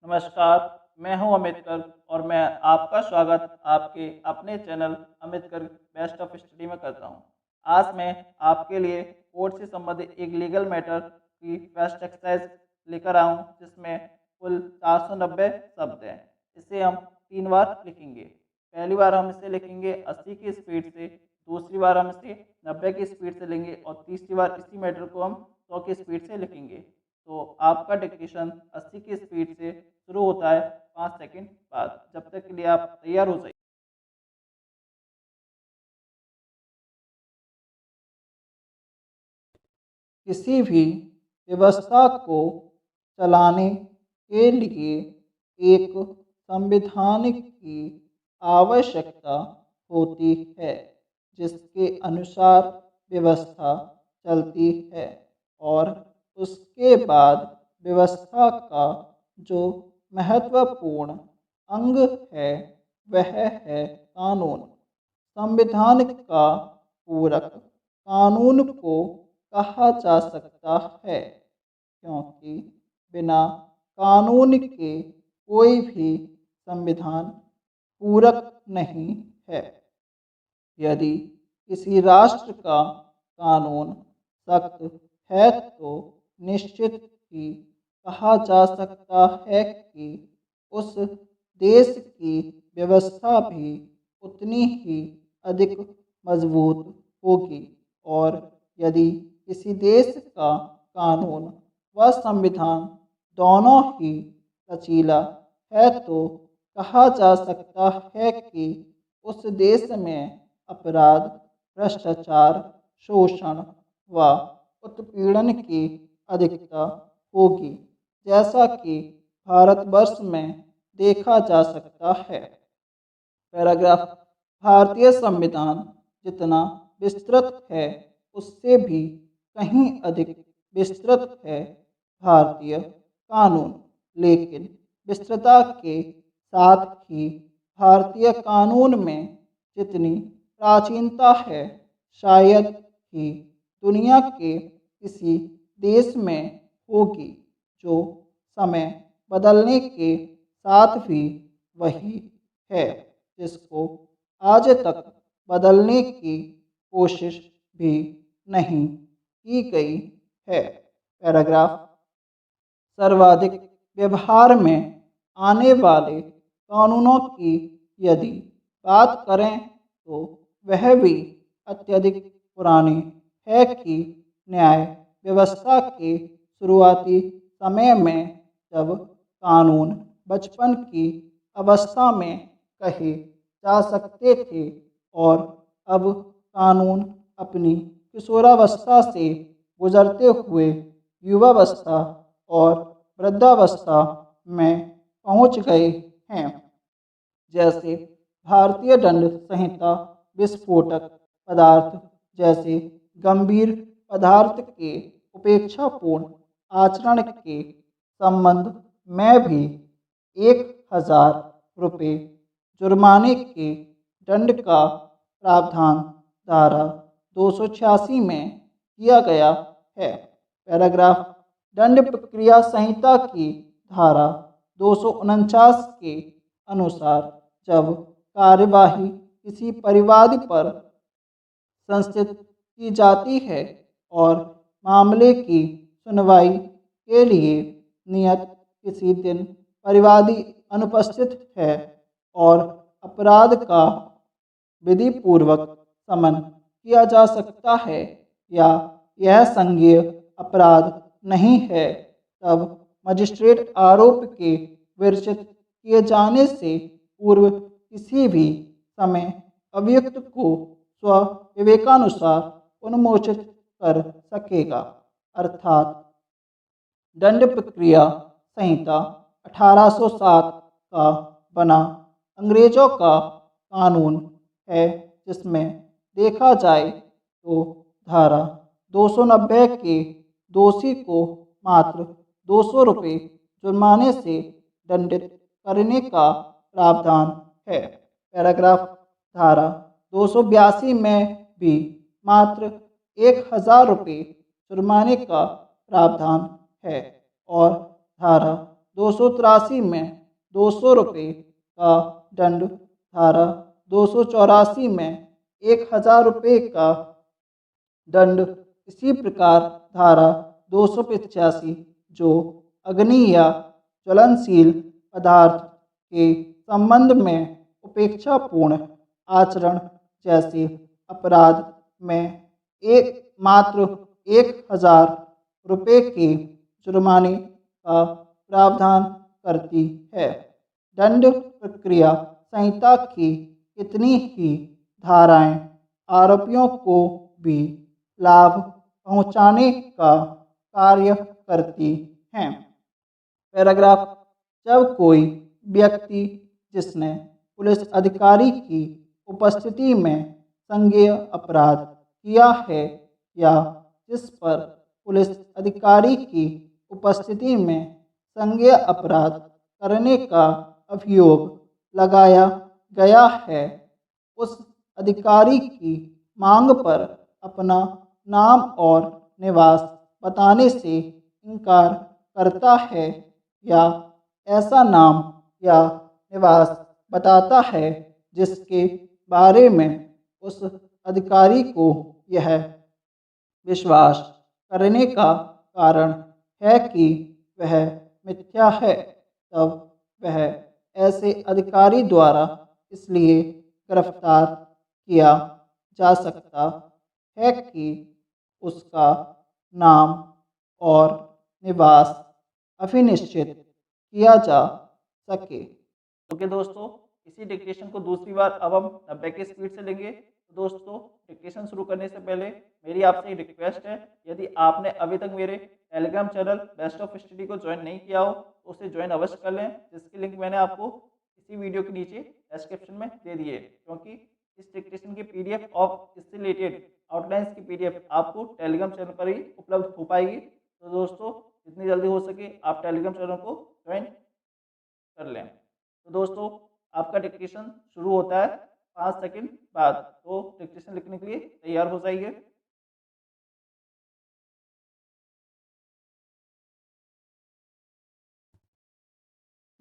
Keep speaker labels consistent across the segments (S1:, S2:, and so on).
S1: नमस्कार, मैं हूं अमित गर्ग और मैं आपका स्वागत आपके अपने channel Amit Garg best of study में करता हूं। आज मैं आपके लिए कोर्ट से संबंधित एक लीगल मैटर की फर्स्ट एक्सरसाइज लेकर आया हूं, जिसमें कुल 490 शब्द हैं। इसे हम 3 बार लिखेंगे। पहली बार हम इसे लिखेंगे 80 की स्पीड से, दूसरी बार हम इसे 90 की स्पीड से लेंगे और तीसरी बार इसी मैटर को हम 100 की स्पीड से लिखेंगे। तो आपका डिक्टेशन 80 की स्पीड से शुरू होता है 5 सेकंड बाद। जब तक के लिए आप तैयार हो जाइए। किसी भी व्यवस्था को चलाने के लिए एक संविधान की आवश्यकता होती है, जिसके अनुसार व्यवस्था चलती है। और उसके बाद व्यवस्था का जो महत्वपूर्ण अंग है वह है कानून। संविधान का पूरक कानून को कहा जा सकता है, क्योंकि बिना कानून के कोई भी संविधान पूरक नहीं है। यदि किसी राष्ट्र का कानून सख्त है तो निश्चित ही कहा जा सकता है कि उस देश की व्यवस्था भी उतनी ही अधिक मजबूत होगी। और यदि किसी देश का कानून व संविधान दोनों ही लचीला है तो कहा जा सकता है कि उस देश में अपराध, भ्रष्टाचार, शोषण व उत्पीड़न की अधिकता होगी, जैसा कि भारतवर्ष में देखा जा सकता है। पैराग्राफ। भारतीय संविधान जितना विस्तृत है उससे भी कहीं अधिक विस्तृत है भारतीय कानून। लेकिन विस्तृतता के साथ ही भारतीय कानून में जितनी प्राचीनता है, शायद ही दुनिया के किसी देश में होगी। जो समय बदलने के साथ भी वही है, जिसको आज तक बदलने की कोशिश भी नहीं की गई है। पैराग्राफ। सर्वाधिक व्यवहार में आने वाले कानूनों की यदि बात करें तो वह भी अत्यधिक पुरानी है कि न्याय व्यवस्था के शुरुआती समय में जब कानून बचपन की अवस्था में कहे जा सकते थे और अब कानून अपनी किशोरावस्था से गुजरते हुए युवावस्था और वृद्धावस्था में पहुंच गए हैं। जैसे भारतीय दंड संहिता विस्फोटक पदार्थ जैसे गंभीर पदार्थ के उपेक्षापूर्ण आचरण के संबंध में भी 1,000 रुपये जुर्माने के दंड का प्रावधान धारा 286 में किया गया है। पैराग्राफ। दंड प्रक्रिया संहिता की धारा 249 के अनुसार जब कार्यवाही किसी परिवादी पर संस्थित की जाती है और मामले की सुनवाई के लिए नियत किसी दिन परिवादी अनुपस्थित है और अपराध का विधिपूर्वक समन किया जा सकता है या यह संज्ञेय अपराध नहीं है, तब मजिस्ट्रेट आरोप के विरचित किए जाने से पूर्व किसी भी समय अभियुक्त को स्व विवेकानुसार उन्मोचित कर सकेगा। अर्थात दंड प्रक्रिया संहिता 1807 का बना अंग्रेजों का कानून है, जिसमें देखा जाए तो धारा 290 के दोषी को मात्र 200 रुपये जुर्माने से दंडित करने का प्रावधान है। पैराग्राफ। धारा 282 में भी मात्र 1,000 रुपये जुर्माने का प्रावधान है और धारा 283 में 200 रुपये का दंड, धारा 284 में 1000 रुपये का दंड। इसी प्रकार धारा 285 जो अग्नि या ज्वलनशील पदार्थ के संबंध में उपेक्षापूर्ण आचरण जैसे अपराध में मात्र 1000 रुपये के जुर्माने का प्रावधान करती है। दंड प्रक्रिया संहिता की कितनी ही धाराएं आरोपियों को भी लाभ पहुंचाने का कार्य करती हैं। पैराग्राफ, जब कोई व्यक्ति जिसने पुलिस अधिकारी की उपस्थिति में संज्ञेय अपराध किया है या जिस पर पुलिस अधिकारी की उपस्थिति में संज्ञेय अपराध करने का अभियोग लगाया गया है, उस अधिकारी की मांग पर अपना नाम और निवास बताने से इनकार करता है या ऐसा नाम या निवास बताता है जिसके बारे में उस अधिकारी को यह विश्वास करने का कारण है कि वह मिथ्या है, तब वह ऐसे अधिकारी द्वारा इसलिए गिरफ्तार किया जा सकता है कि उसका नाम और निवास अभिनिश्चित किया जा सके। ओके दोस्तों, इसी डिक्टेशन को दूसरी बार अब हम 90 की स्पीड से लेंगे। तो दोस्तों, डिक्टेशन शुरू करने से पहले मेरी आपसे एक रिक्वेस्ट है, यदि आपने अभी तक मेरे Telegram channel best of study को ज्वाइन नहीं किया हो तो उसे ज्वाइन अवश्य कर लें, जिसकी लिंक मैंने आपको इसी वीडियो के नीचे डिस्क्रिप्शन में दे दी है। क्योंकि इस डिक्टेशन की PDF और इससे रिलेटेड आउटलाइंस की PDF आपको टेलीग्राम चैनल पर ही उपलब्ध हो पाएगी। तो दोस्तों, जितनी जल्दी हो सके आप टेलीग्राम चैनल को ज्वाइन कर लें। तो दोस्तों, आपका डिक्टेशन शुरू होता है 5 सेकंड बाद, तो डिक्टेशन लिखने के लिए तैयार हो जाइए।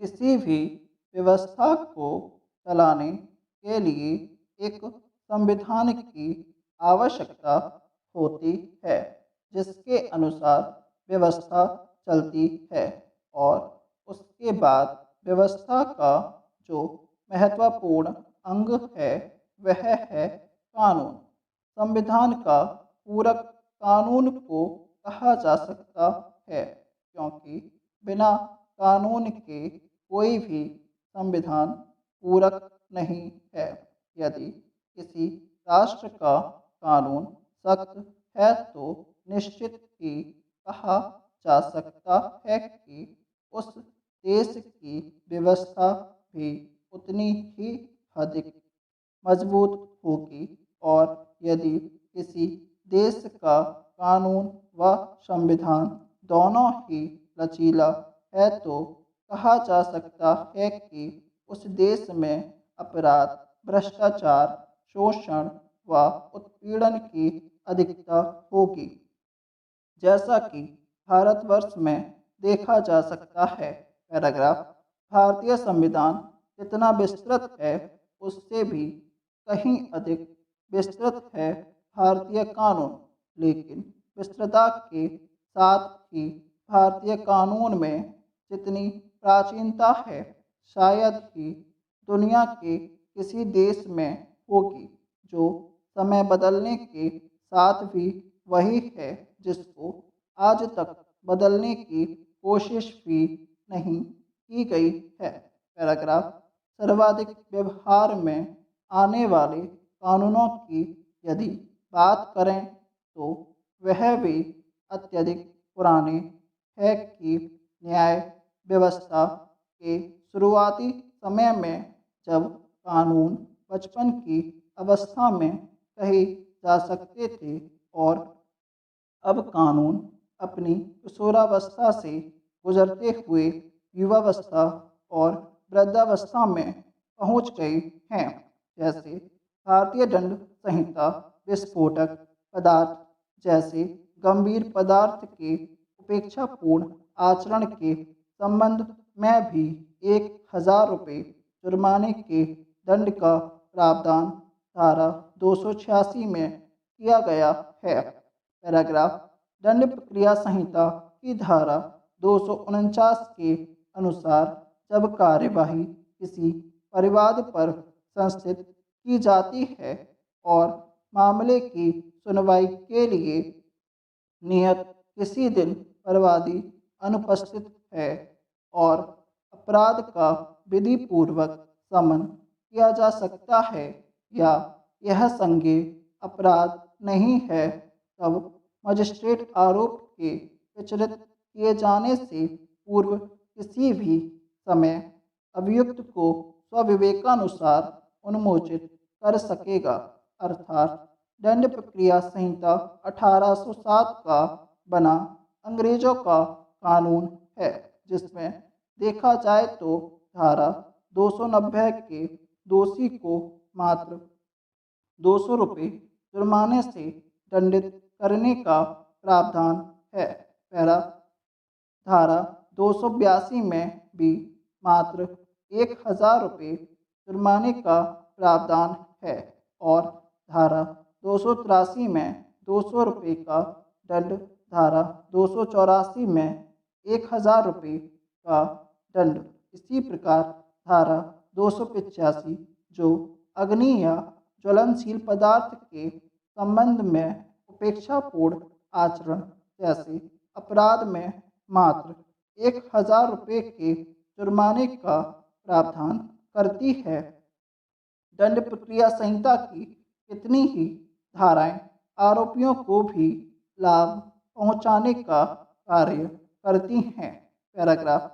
S1: किसी भी व्यवस्था को चलाने के लिए एक संविधान की आवश्यकता होती है, जिसके अनुसार व्यवस्था चलती है, और उसके बाद व्यवस्था का जो महत्वपूर्ण अंग है वह है कानून। संविधान का पूरक कानून को कहा जा सकता है, क्योंकि बिना कानून के कोई भी संविधान पूरक नहीं है। यदि किसी राष्ट्र का कानून सख्त है तो निश्चित ही कहा जा सकता है कि उस देश की व्यवस्था भी उतनी ही अधिक मजबूत होगी, और यदि किसी देश का कानून व संविधान दोनों ही लचीला है तो कहा जा सकता है कि उस देश में अपराध, भ्रष्टाचार, शोषण व उत्पीड़न की अधिकता होगी, जैसा कि भारतवर्ष में देखा जा सकता है। पैराग्राफ, भारतीय संविधान जितना विस्तृत है उससे भी कहीं अधिक विस्तृत है भारतीय कानून, लेकिन विस्तृतता के साथ ही भारतीय कानून में जितनी प्राचीनता है शायद ही दुनिया के किसी देश में होगी, जो समय बदलने के साथ भी वही है, जिसको आज तक बदलने की कोशिश भी नहीं की गई है। पैराग्राफ, सर्वाधिक व्यवहार में आने वाले कानूनों की यदि बात करें तो वह भी अत्यधिक पुराने है कि न्याय व्यवस्था के शुरुआती समय में जब कानून बचपन की अवस्था में कहे जा सकते थे, और अब कानून अपनी किशोरावस्था से गुजरते हुए युवावस्था और वृद्धावस्था में पहुंच गए हैं। जैसे भारतीय दंड संहिता विस्फोटक पदार्थ जैसे गंभीर पदार्थ के उपेक्षापूर्ण आचरण के संबंध में भी 1000 रुपये जुर्माने के दंड का प्रावधान धारा 286 में किया गया है। पैराग्राफ दंड प्रक्रिया संहिता की धारा 249 के अनुसार जब कार्यवाही किसी परिवाद पर संस्थित की जाती है और मामले की सुनवाई के लिए नियत किसी दिन परिवादी अनुपस्थित है और अपराध का विधि पूर्वक समन किया जा सकता है या यह संज्ञेय अपराध नहीं है, तब मजिस्ट्रेट आरोप के विचलित किए जाने से पूर्व किसी भी समय अभियुक्त को स्वविवेकानुसार उन्मोचित कर सकेगा। अर्थात दंड प्रक्रिया संहिता 1807 का बना अंग्रेजों का कानून है, जिसमें देखा जाए तो धारा 290 के दोषी को मात्र 200 रुपये जुर्माने से दंडित करने का प्रावधान है। पैरा धारा 282 में भी मात्र 1000 रुपये जुर्माने का प्रावधान है और धारा 283 में 200 रुपये का दंड, धारा 284 में 1000 रुपये का दंड। इसी प्रकार धारा 285 जो अग्नि या ज्वलनशील पदार्थ के संबंध में उपेक्षापूर्ण आचरण जैसे अपराध में मात्र 1000 रुपये के जुर्माने का प्रावधान करती है। दंड प्रक्रिया संहिता की कितनी ही धाराएं आरोपियों को भी लाभ पहुंचाने का कार्य करती हैं। पैराग्राफ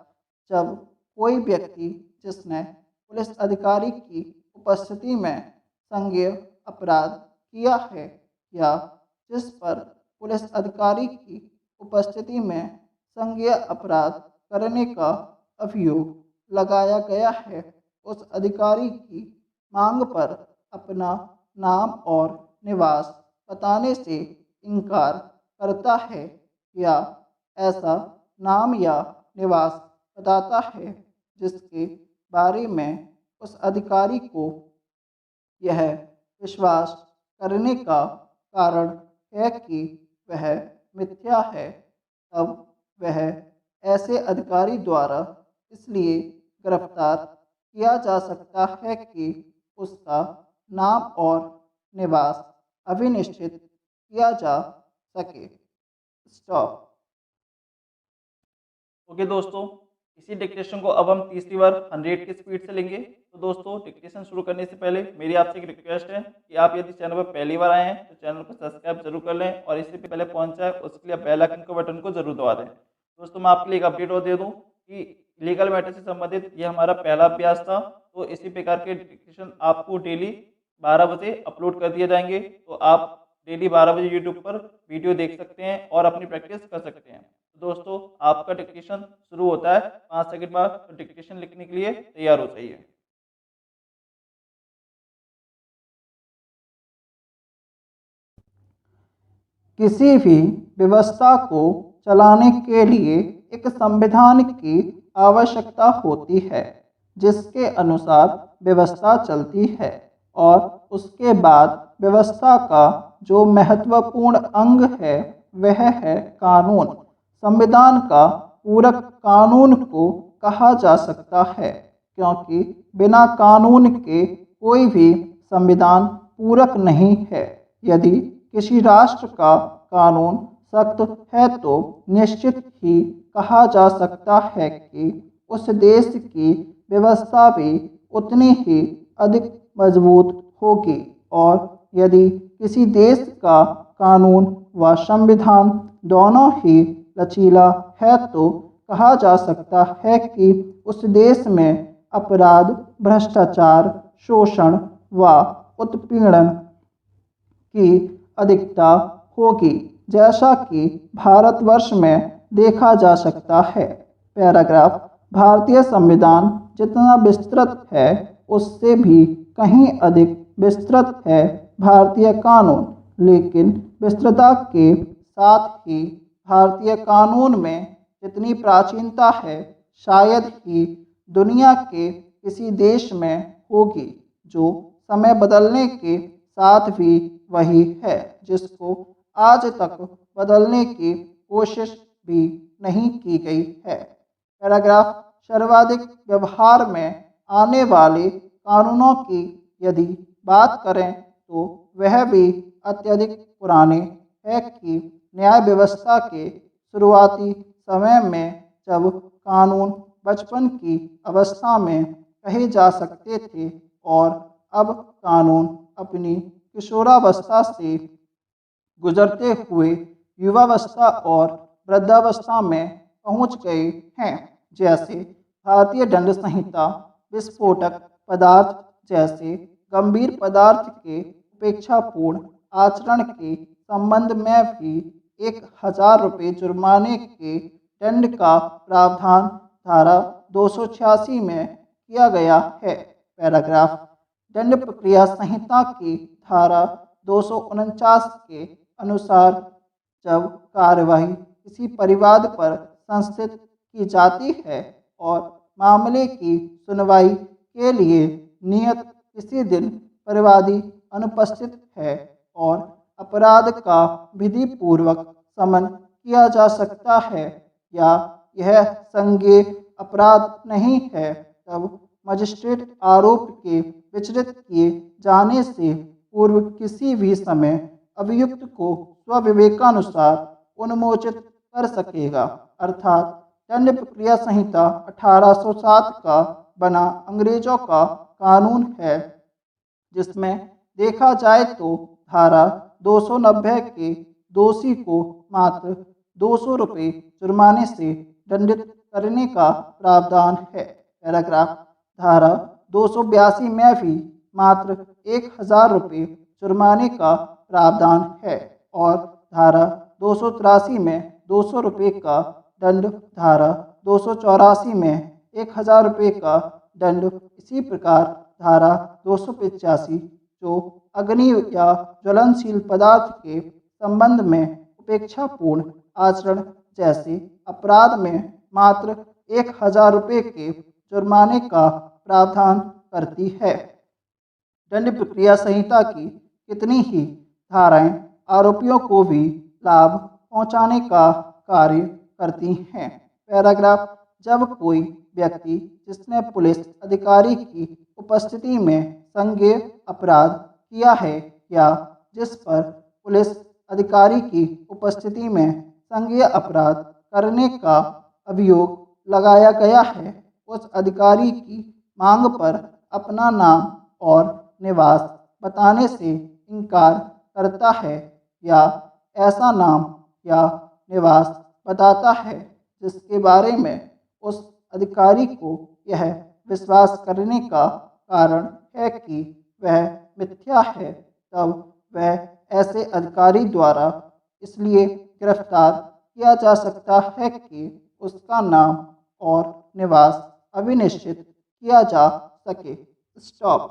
S1: जब कोई व्यक्ति जिसने पुलिस अधिकारी की उपस्थिति में संज्ञेय अपराध किया है या जिस पर पुलिस अधिकारी की उपस्थिति में संज्ञेय अपराध करने का अभियोग लगाया गया है, उस अधिकारी की मांग पर अपना नाम और निवास बताने से इनकार करता है या ऐसा नाम या निवास बताता है जिसके बारे में उस अधिकारी को यह विश्वास करने का कारण है कि वह मिथ्या है, तब वह ऐसे अधिकारी द्वारा इसलिए गिरफ्तार किया जा सकता है कि उसका नाम और निवास अभिनिश्चित किया जा सके। स्टॉप। ओके दोस्तों, इसी डिक्टेशन को अब हम तीसरी बार 100 की स्पीड से लेंगे। तो दोस्तों, डिक्टेशन शुरू करने से पहले मेरी आपसे एक रिक्वेस्ट है कि आप यदि चैनल पर पहली बार आए हैं तो चैनल को सब्सक्राइब जरूर कर लें और इससे पहले पहुंचा है उसके लिए बेल आइकन के बटन को जरूर दबा दें। दोस्तों, मैं आपके लिए एक अपडेट और दे दूं कि लीगल मैटर से संबंधित ये हमारा पहला अभ्यास था। तो इसी प्रकार के डिक्टेशन आपको डेली 12 बजे अपलोड कर दिए जाएंगे, तो आप डेली 12 बजे यूट्यूब पर वीडियो देख सकते हैं और अपनी प्रैक्टिस कर सकते हैं। तो दोस्तों, आपका डिक्टेशन शुरू होता है 5 सेकंड बाद, तो डिक्टेशन लिखने के लिए तैयार हो जाइए। किसी भी व्यवस्था को चलाने के लिए एक संविधान की आवश्यकता होती है जिसके अनुसार व्यवस्था चलती है, और उसके बाद व्यवस्था का जो महत्वपूर्ण अंग है वह है कानून। संविधान का पूरक कानून को कहा जा सकता है, क्योंकि बिना कानून के कोई भी संविधान पूरक नहीं है। यदि किसी राष्ट्र का कानून सख्त है तो निश्चित ही कहा जा सकता है कि उस देश की व्यवस्था भी उतनी ही अधिक मजबूत होगी, और यदि किसी देश का कानून व संविधान दोनों ही लचीला है तो कहा जा सकता है कि उस देश में अपराध, भ्रष्टाचार, शोषण व उत्पीड़न की अधिकता होगी, जैसा कि भारतवर्ष में देखा जा सकता है। पैराग्राफ भारतीय संविधान जितना विस्तृत है उससे भी कहीं अधिक विस्तृत है भारतीय कानून, लेकिन विस्तृतता के साथ ही भारतीय कानून में जितनी प्राचीनता है शायद ही दुनिया के किसी देश में होगी, जो समय बदलने के साथ भी वही है, जिसको आज तक बदलने की कोशिश भी नहीं की गई है। पैराग्राफ सर्वाधिक व्यवहार में आने वाले कानूनों की यदि बात करें तो वह भी अत्यधिक पुराने है कि न्याय व्यवस्था के शुरुआती समय में जब कानून बचपन की अवस्था में कहे जा सकते थे और अब कानून अपनी किशोरावस्था से गुजरते हुए युवावस्था और वृद्धावस्था में पहुंच गए हैं। जैसे भारतीय दंड संहिता विस्फोटक पदार्थ जैसे गंभीर पदार्थ के उपेक्षापूर्ण आचरण के संबंध में भी 1,000 रुपये जुर्माने के दंड का प्रावधान धारा 286 में किया गया है। पैराग्राफ दंड प्रक्रिया संहिता की धारा 249 के अनुसार जब कार्यवाही किसी परिवाद पर संस्थित की जाती है और मामले की सुनवाई के लिए नियत किसी दिन परिवादी अनुपस्थित है और अपराध का विधि पूर्वक समन किया जा सकता है या यह संज्ञेय अपराध नहीं है, तब मजिस्ट्रेट आरोप के विचलित किए जाने से पूर्व किसी भी समय अभियुक्त को स्वविवेकानुसार उन्मोचित कर सकेगा। अर्थात दंड प्रक्रिया संहिता 1807 का बना अंग्रेजों का कानून है, जिसमें देखा जाए तो धारा 290 के दोषी को मात्र 200 रुपये जुर्माने से दंडित करने का प्रावधान है। पैराग्राफ धारा 282 में भी मात्र 1,000 रुपये जुर्माने का प्रावधान है और धारा 283 में 200 रुपये का दंड, धारा 284 में 1,000 रुपये का दंड। इसी प्रकार धारा 285 जो अग्नि या ज्वलनशील पदार्थ के संबंध में उपेक्षापूर्ण आचरण जैसे अपराध में मात्र 1,000 रुपये के जुर्माने का प्रावधान करती है। दंड प्रक्रिया संहिता की कितनी ही धाराएं आरोपियों को भी लाभ पहुंचाने का कार्य करती हैं। पैराग्राफ जब कोई व्यक्ति जिसने पुलिस अधिकारी की उपस्थिति में संज्ञेय अपराध किया है या जिस पर पुलिस अधिकारी की उपस्थिति में संज्ञेय अपराध करने का अभियोग लगाया गया है, उस अधिकारी की मांग पर अपना नाम और निवास बताने से इनकार करता है या ऐसा नाम या निवास बताता है जिसके बारे में उस अधिकारी को यह विश्वास करने का कारण है कि वह मिथ्या है, तब वह ऐसे अधिकारी द्वारा इसलिए गिरफ्तार किया जा सकता है कि उसका नाम और निवास अभिनिश्चित किया जा सके। स्टॉप।